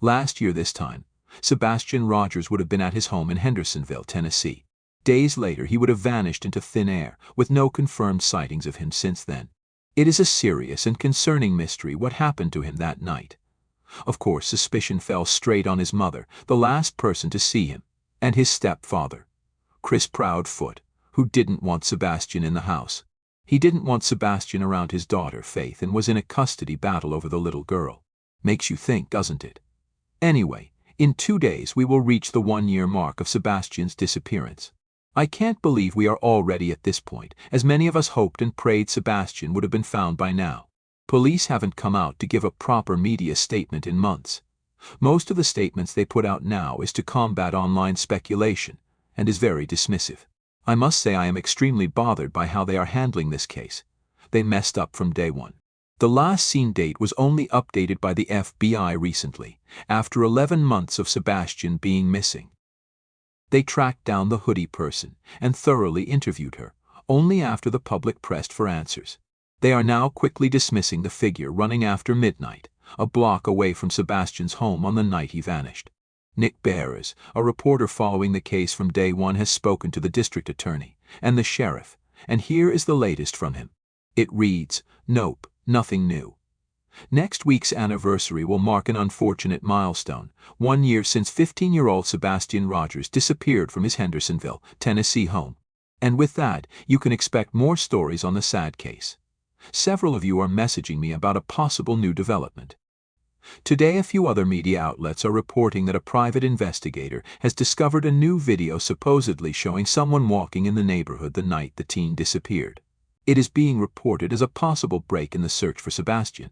Last year this time, Sebastian Rogers would have been at his home in Hendersonville, Tennessee. Days later, he would have vanished into thin air, with no confirmed sightings of him since then. It is a serious and concerning mystery what happened to him that night. Of course, suspicion fell straight on his mother, the last person to see him, and his stepfather, Chris Proudfoot, who didn't want Sebastian in the house. He didn't want Sebastian around his daughter, Faith, and was in a custody battle over the little girl. Makes you think, doesn't it? Anyway, in 2 days we will reach the 1-year mark of Sebastian's disappearance. I can't believe we are already at this point, as many of us hoped and prayed Sebastian would have been found by now. Police haven't come out to give a proper media statement in months. Most of the statements they put out now is to combat online speculation, and is very dismissive. I must say I am extremely bothered by how they are handling this case. They messed up from day one. The last seen date was only updated by the FBI recently, after 11 months of Sebastian being missing. They tracked down the hoodie person and thoroughly interviewed her, only after the public pressed for answers. They are now quickly dismissing the figure running after midnight, a block away from Sebastian's home on the night he vanished. Nick Behrens, a reporter following the case from day one, has spoken to the district attorney and the sheriff, and here is the latest from him. It reads, "Nope, nothing new." Next week's anniversary will mark an unfortunate milestone, 1 year since 15-year-old Sebastian Rogers disappeared from his Hendersonville, Tennessee home. And with that, you can expect more stories on the sad case. Several of you are messaging me about a possible new development. Today, a few other media outlets are reporting that a private investigator has discovered a new video supposedly showing someone walking in the neighborhood the night the teen disappeared. It is being reported as a possible break in the search for Sebastian.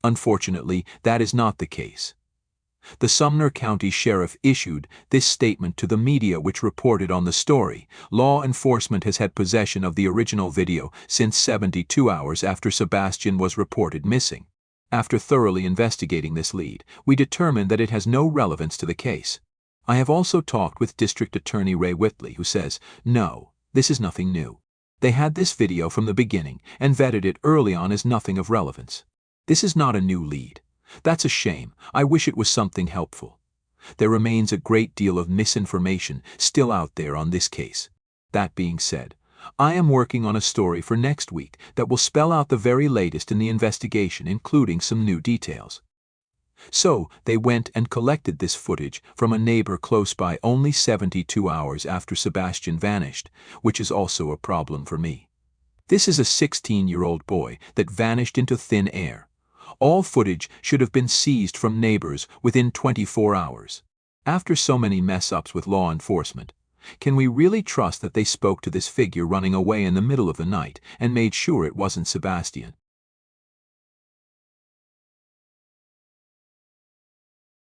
Unfortunately, that is not the case. The Sumner County Sheriff issued this statement to the media, which reported on the story. Law enforcement has had possession of the original video since 72 hours after Sebastian was reported missing. After thoroughly investigating this lead, we determined that it has no relevance to the case. I have also talked with District Attorney Ray Whitley, who says, no, this is nothing new. They had this video from the beginning and vetted it early on as nothing of relevance. This is not a new lead. That's a shame. I wish it was something helpful. There remains a great deal of misinformation still out there on this case. That being said, I am working on a story for next week that will spell out the very latest in the investigation, including some new details. So, they went and collected this footage from a neighbor close by only 72 hours after Sebastian vanished, which is also a problem for me. This is a 16-year-old boy that vanished into thin air. All footage should have been seized from neighbors within 24 hours. After so many mess-ups with law enforcement, can we really trust that they spoke to this figure running away in the middle of the night and made sure it wasn't Sebastian?